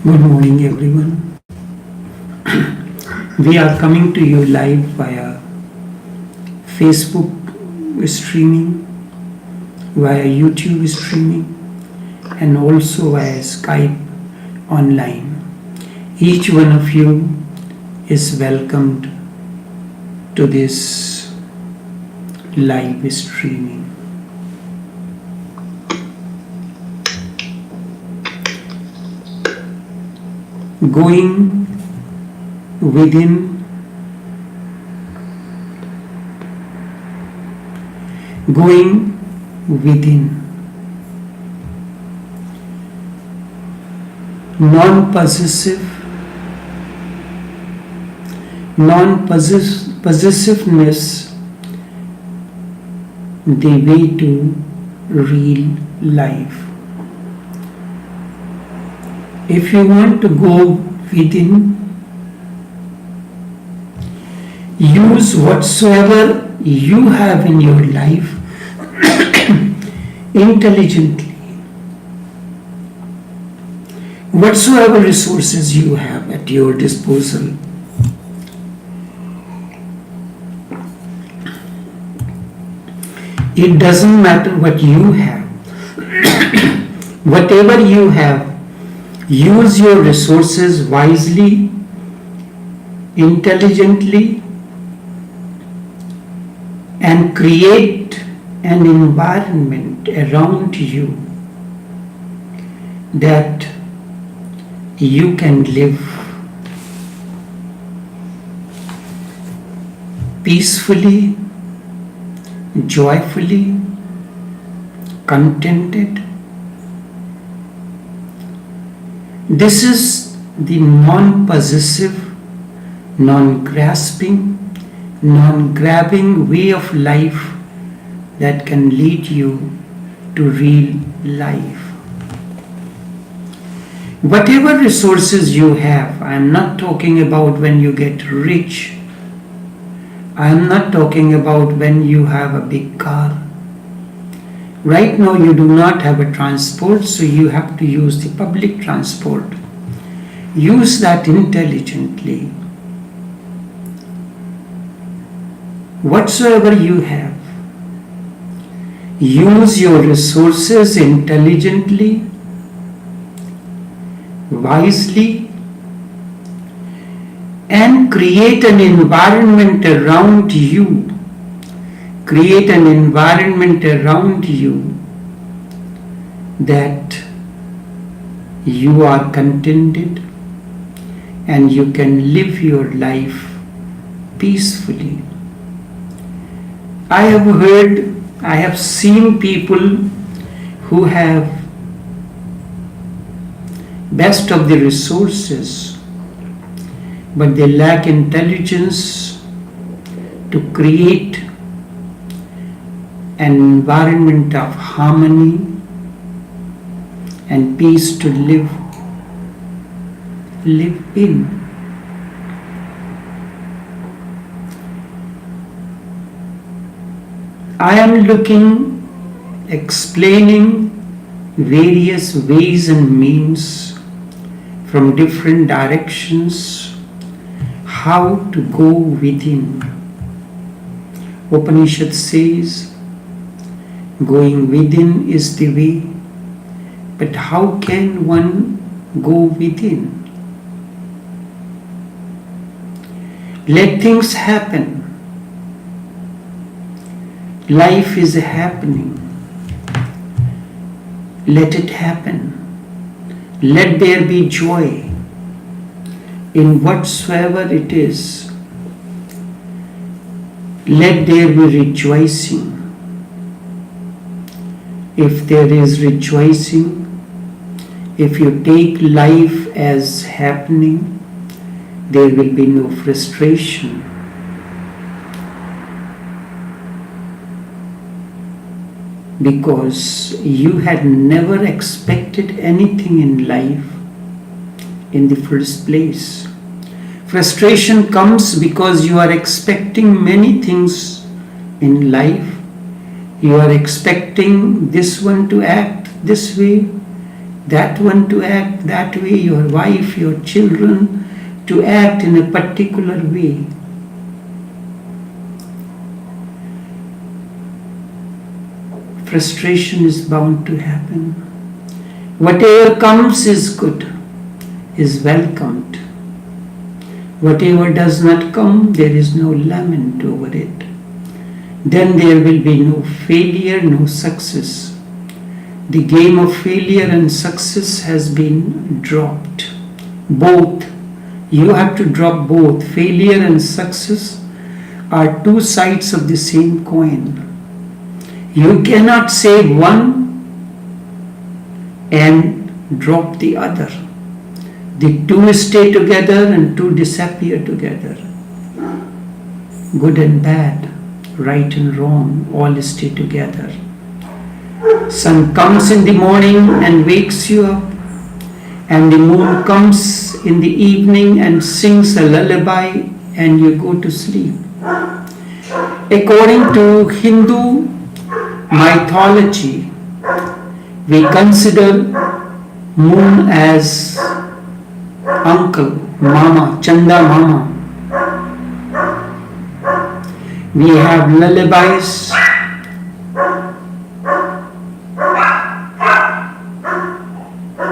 Good morning, everyone. We are coming to you live via Facebook streaming, via YouTube streaming, and also via Skype online. Each one of you is welcomed to this live streaming. Going within, going within, non-possessiveness, the way to real life. If you want to go within, use whatsoever you have in your life intelligently. Whatsoever resources you have at your disposal. It doesn't matter what you have. Whatever you have, use your resources wisely, intelligently, and create an environment around you that you can live peacefully, joyfully, contented. This is the non-possessive, non-grasping, non-grabbing way of life that can lead you to real life. Whatever resources you have, I am not talking about when you get rich. I am not talking about when you have a big car. Right now you do not have a transport, so you have to use the public transport. Use that intelligently. Whatsoever you have, use your resources intelligently, wisely, and create an environment around you. Create an environment around you that you are contented and you can live your life peacefully. I have seen people who have best of the resources, but they lack intelligence to create an environment of harmony and peace to live in. I am explaining various ways and means from different directions how to go within. Upanishad says, going within is the way, but how can one go within? Let things happen. Life is happening. Let it happen. Let there be joy in whatsoever it is. Let there be rejoicing. If there is rejoicing, if you take life as happening, there will be no frustration. Because you had never expected anything in life in the first place. Frustration comes because you are expecting many things in life. You are expecting this one to act this way, that one to act that way, your wife, your children to act in a particular way. Frustration is bound to happen. Whatever comes is good, is welcomed. Whatever does not come, there is no lament over it. Then there will be no failure, no success. The game of failure and success has been dropped. Both. You have to drop both. Failure and success are two sides of the same coin. You cannot say one and drop the other. The two stay together and two disappear together. Good and bad, right and wrong, all stay together. Sun comes in the morning and wakes you up, and the moon comes in the evening and sings a lullaby, and you go to sleep. According to Hindu mythology, we consider moon as uncle, mama, Chanda mama. We have lullabies.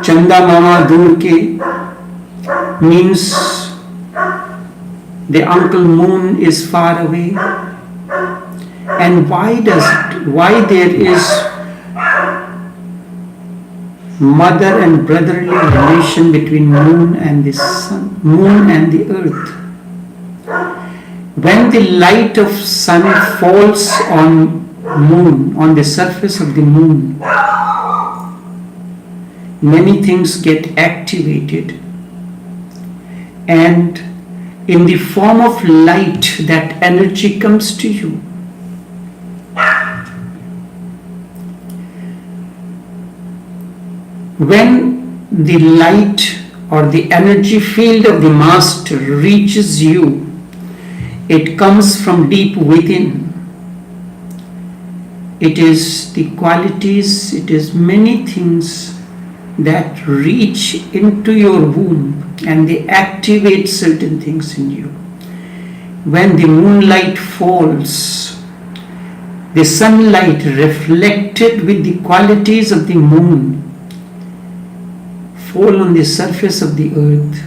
Chanda mama dur ke means the uncle moon is far away. And why there is mother and brotherly relation between moon and the sun, moon and the earth? When the light of sun falls on moon, on the surface of the moon, many things get activated, and in the form of light that energy comes to you. When the light or the energy field of the master reaches you, it comes from deep within. It is the qualities, it is many things that reach into your womb and they activate certain things in you. When the moonlight falls, the sunlight reflected with the qualities of the moon fall on the surface of the earth.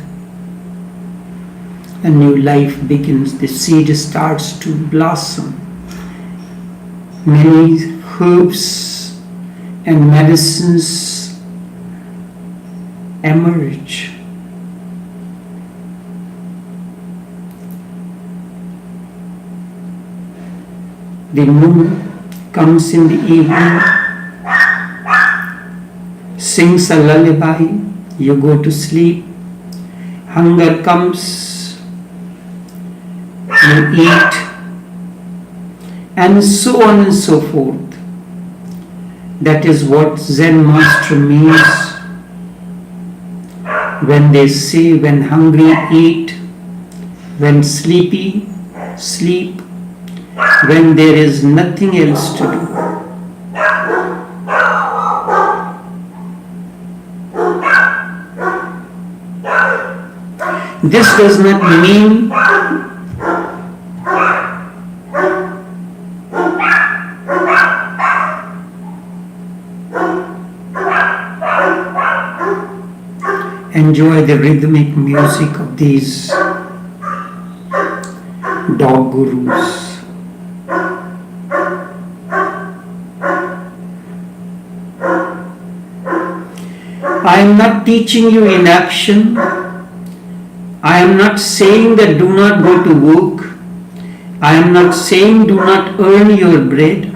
A new life begins, the seed starts to blossom. Many herbs and medicines emerge. The moon comes in the evening, sings a lullaby, you go to sleep. Hunger comes, you eat, and so on and so forth. That is what Zen Master means when they say, when hungry, eat, when sleepy, sleep, when there is nothing else to do. This does not mean enjoy the rhythmic music of these dog gurus. I am not teaching you inaction. I am not saying that do not go to work. I am not saying do not earn your bread.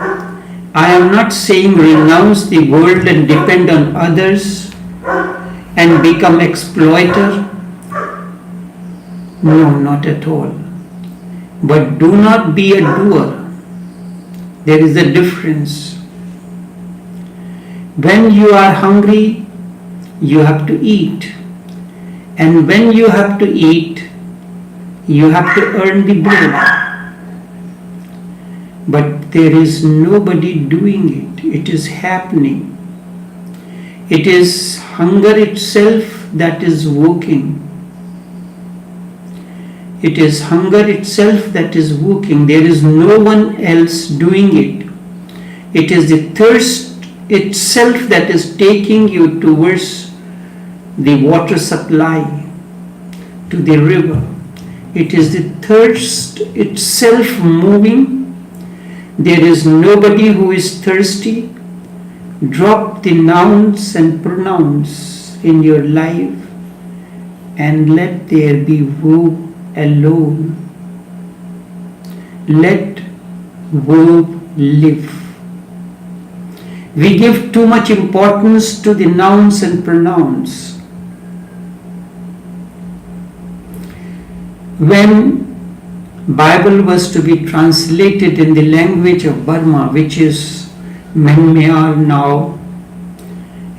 I am not saying renounce the world and depend on others and become exploiter. No, not at all. But do not be a doer. There is a difference. When you are hungry, you have to eat. And when you have to eat, you have to earn the bread. But there is nobody doing it. It is happening. It is hunger itself that is working. It is hunger itself that is working. There is no one else doing it. It is the thirst itself that is taking you towards the water supply, to the river. It is the thirst itself moving. There is nobody who is thirsty. Drop the nouns and pronouns in your life and let there be verb alone. Let verb live. We give too much importance to the nouns and pronouns. When Bible was to be translated in the language of Burma, which is Myanmar now,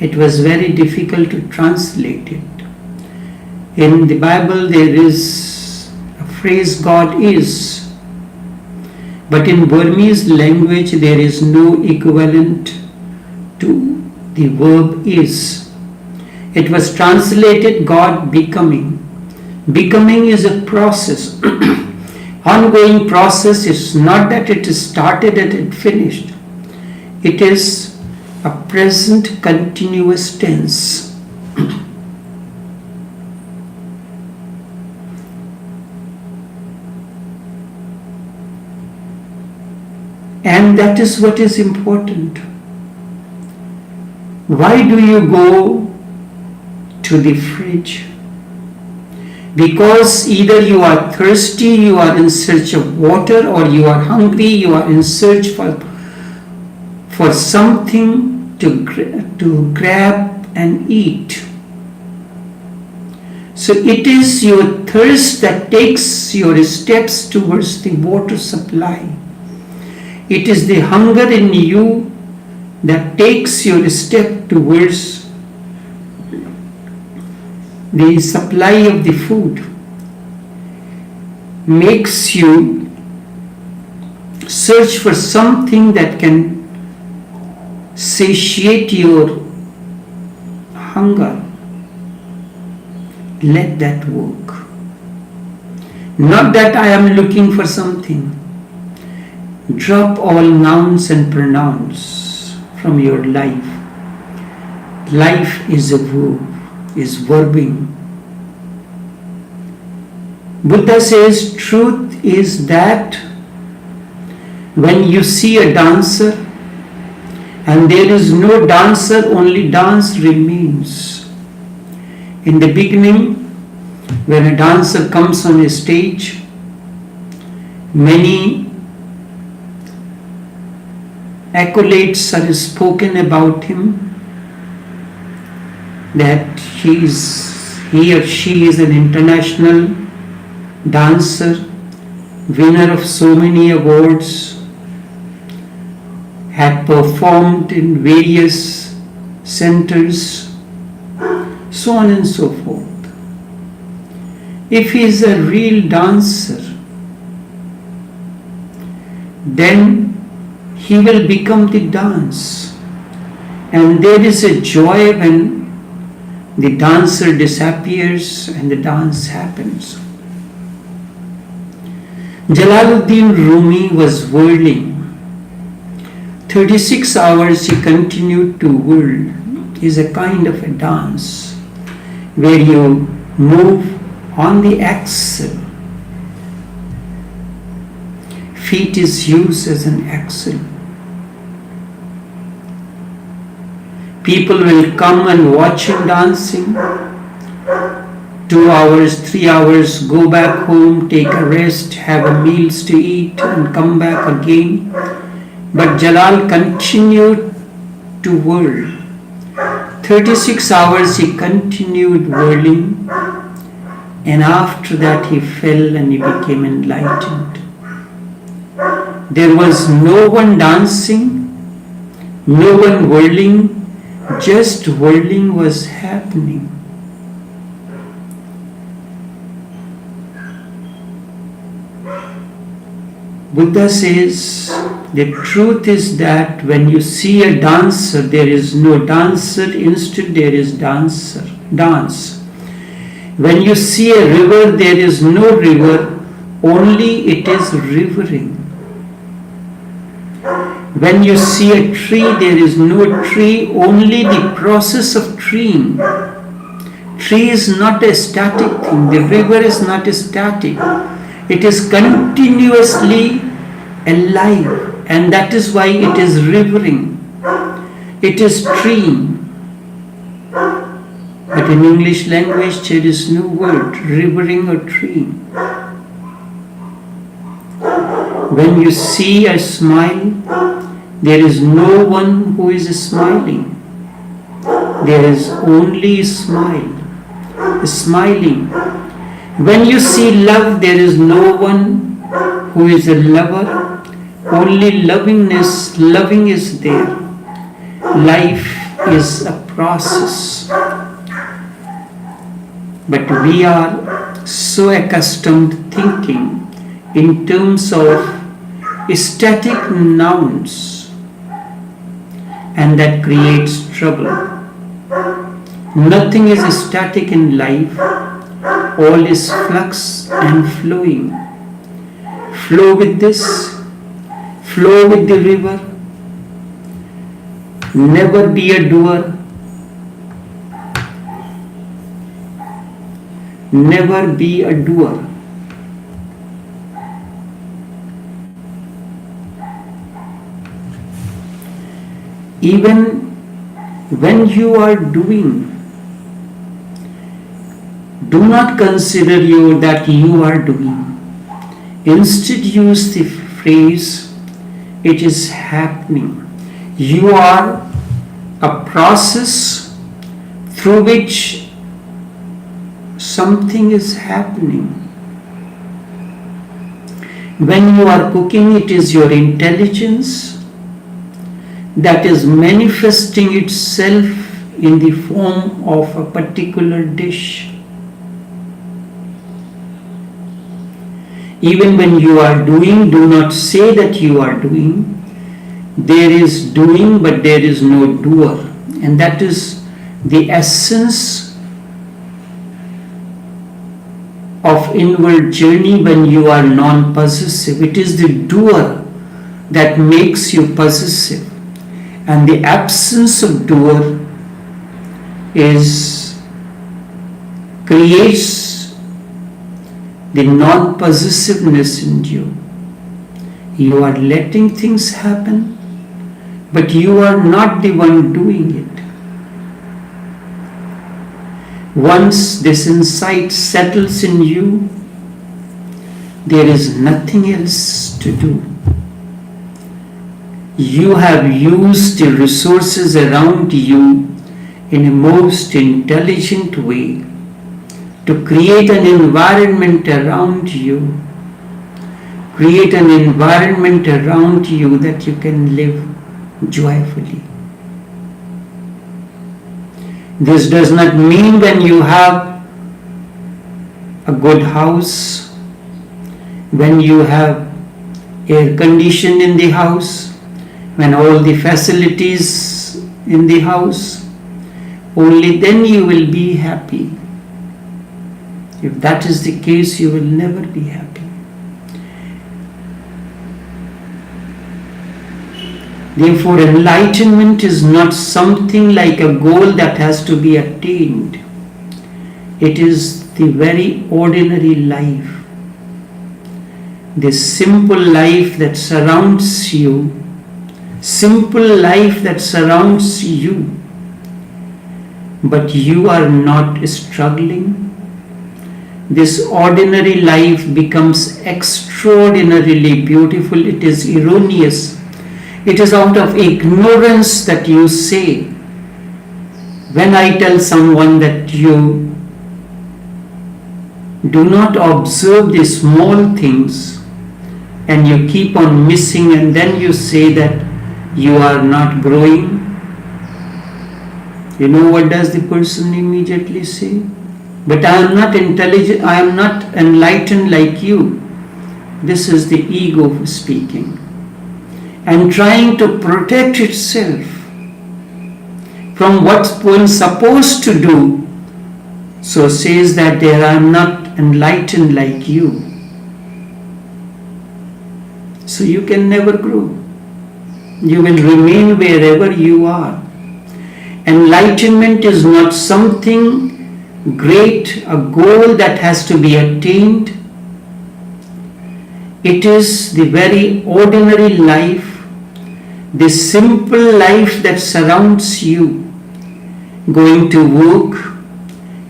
it was very difficult to translate it. In the Bible there is a phrase God is, but in Burmese language there is no equivalent to the verb is. It was translated God becoming. Becoming is a process. Ongoing process. Is not that it is started and it finished. It is a present continuous tense. And that is what is important. Why do you go to the fridge? Because either you are thirsty, you are in search of water, or you are hungry, you are in search for something to grab and eat. So it is your thirst that takes your steps towards the water supply. It is the hunger in you that takes your step towards the supply of the food, makes you search for something that can satiate your hunger. Let that work. Not that I am looking for something. Drop all nouns and pronouns from your life. Life is a verb, is verbing. Buddha says truth is that when you see a dancer and there is no dancer, only dance remains. In the beginning, when a dancer comes on a stage, many accolades are spoken about him, that he or she is an international dancer, winner of so many awards, had performed in various centers, so on and so forth. If he is a real dancer, then he will become the dance. And there is a joy when the dancer disappears and the dance happens. Jalaluddin Rumi was whirling. 36 hours he continued to whirl. It is a kind of a dance where you move on the axle. Feet is used as an axle. People will come and watch him dancing. 2 hours, 3 hours, go back home, take a rest, have a meals to eat and come back again. But Jalal continued to whirl. 36 hours he continued whirling, and after that he fell and he became enlightened. There was no one dancing, no one whirling, just whirling was happening. Buddha says, The truth is that when you see a dancer, there is no dancer, instead there is dance. When you see a river, there is no river, only it is rivering. When you see a tree, there is no tree, only the process of treeing. Tree is not a static thing, the river is not static. It is continuously alive, and that is why it is rivering. It is treeing. But in English language there is no word, rivering or treeing. When you see a smile, there is no one who is smiling. There is only smile, smiling. When you see love, there is no one who is a lover, only lovingness, loving is there. Life is a process. But we are so accustomed thinking in terms of static nouns, and that creates trouble. Nothing is static in life, all is flux and flowing. Flow with this, flow with the river, never be a doer, never be a doer. Even when you are doing, do not consider that you are doing. Instead use the phrase, it is happening. You are a process through which something is happening. When you are cooking, it is your intelligence that is manifesting itself in the form of a particular dish. Even when you are doing, do not say that you are doing. There is doing, but there is no doer. And that is the essence of inward journey when you are non-possessive. It is the doer that makes you possessive. And the absence of doer creates the non-possessiveness in you. You are letting things happen, but you are not the one doing it. Once this insight settles in you, there is nothing else to do. You have used the resources around you in a most intelligent way to create an environment around you. Create an environment around you that you can live joyfully. This does not mean when you have a good house, when you have air conditioning in the house, when all the facilities in the house, only then you will be happy. If that is the case, you will never be happy. Therefore, enlightenment is not something like a goal that has to be attained. It is the very ordinary life. The simple life that surrounds you. Simple life that surrounds you. But you are not struggling. This ordinary life becomes extraordinarily beautiful. It is erroneous. It is out of ignorance that you say. When I tell someone that you do not observe the small things and you keep on missing, and then you say that you are not growing, you know what does the person immediately say? But I am not intelligent, I am not enlightened like you. This is the ego speaking. and trying to protect itself from what one is supposed to do, so says that they are not enlightened like you. So you can never grow. You will remain wherever you are. Enlightenment is not something great, a goal that has to be attained. It is the very ordinary life, the simple life that surrounds you. Going to work,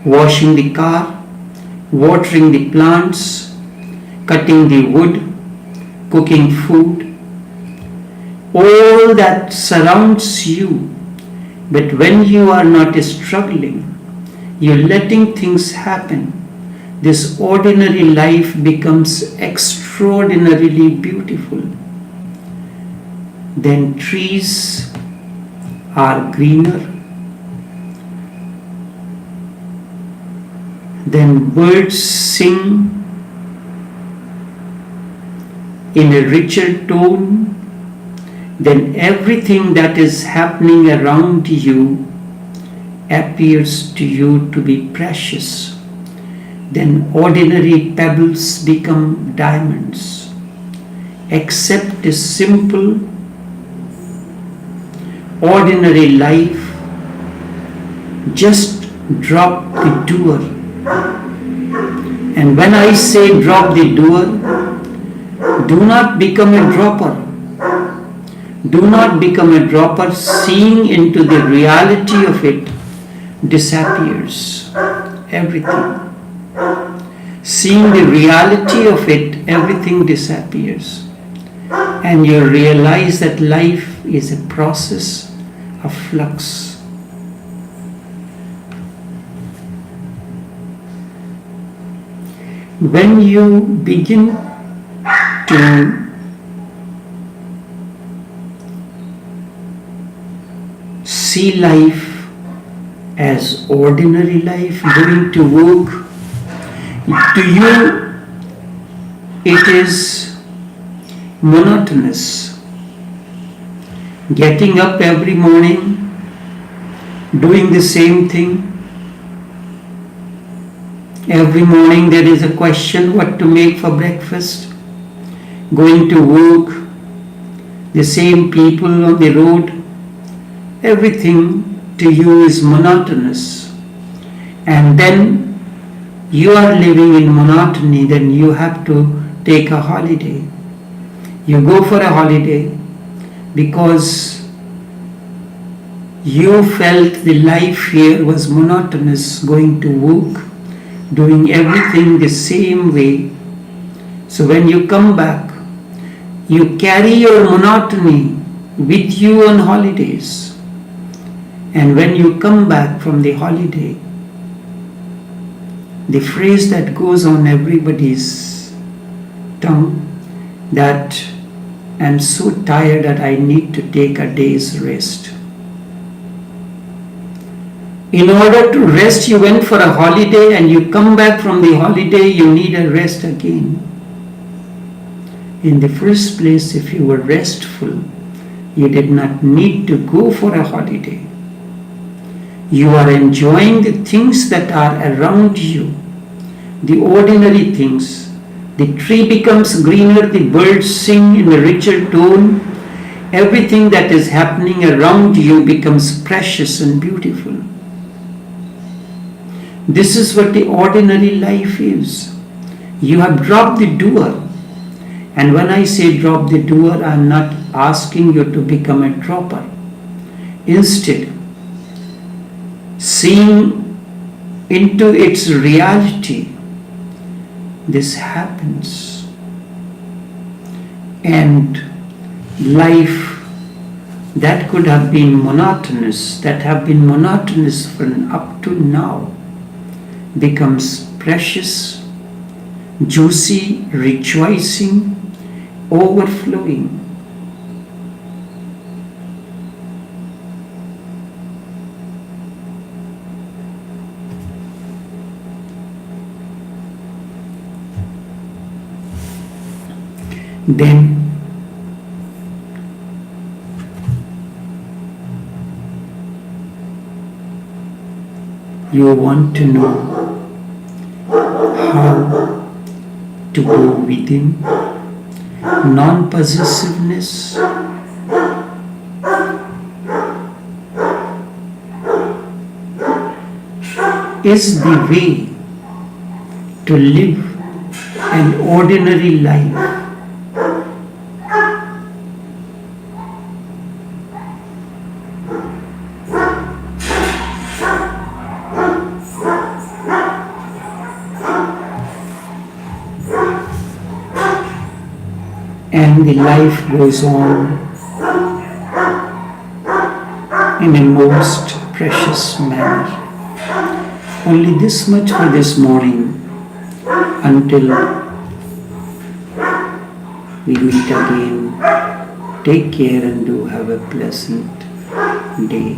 washing the car, watering the plants, cutting the wood, cooking food, all that surrounds you. But when you are not struggling, you're letting things happen, this ordinary life becomes extraordinarily beautiful. Then trees are greener, then birds sing in a richer tone, then everything that is happening around you appears to you to be precious. Then ordinary pebbles become diamonds. Accept this simple, ordinary life. Just drop the doer. And when I say drop the doer, do not become a dropper. Do not become a dropper. Seeing into the reality of it disappears everything. Seeing the reality of it, everything disappears. And you realize that life is a process of flux. When you begin to see life as ordinary life, going to work, to you it is monotonous. Getting up every morning, doing the same thing. Every morning there is a question what to make for breakfast. Going to work, the same people on the road. Everything to you is monotonous. And then you are living in monotony, then you have to take a holiday. You go for a holiday because you felt the life here was monotonous, going to work, doing everything the same way. So when you come back, you carry your monotony with you on holidays. And when you come back from the holiday, the phrase that goes on everybody's tongue, that I'm so tired that I need to take a day's rest. In order to rest, you went for a holiday, and you come back from the holiday, you need a rest again. In the first place, if you were restful, you did not need to go for a holiday. You are enjoying the things that are around you, the ordinary things. The tree becomes greener, the birds sing in a richer tone. Everything that is happening around you becomes precious and beautiful. This is what the ordinary life is. You have dropped the doer. And when I say drop the doer, I am not asking you to become a dropper. Instead, seeing into its reality, this happens. And life that could have been monotonous, that have been monotonous from up to now, becomes precious, juicy, rejoicing, overflowing. Then You want to know how to go within. Non-possessiveness is the way to live an ordinary life. And the life goes on in a most precious manner. Only this much for this morning. Until we meet again, take care and do have a pleasant day.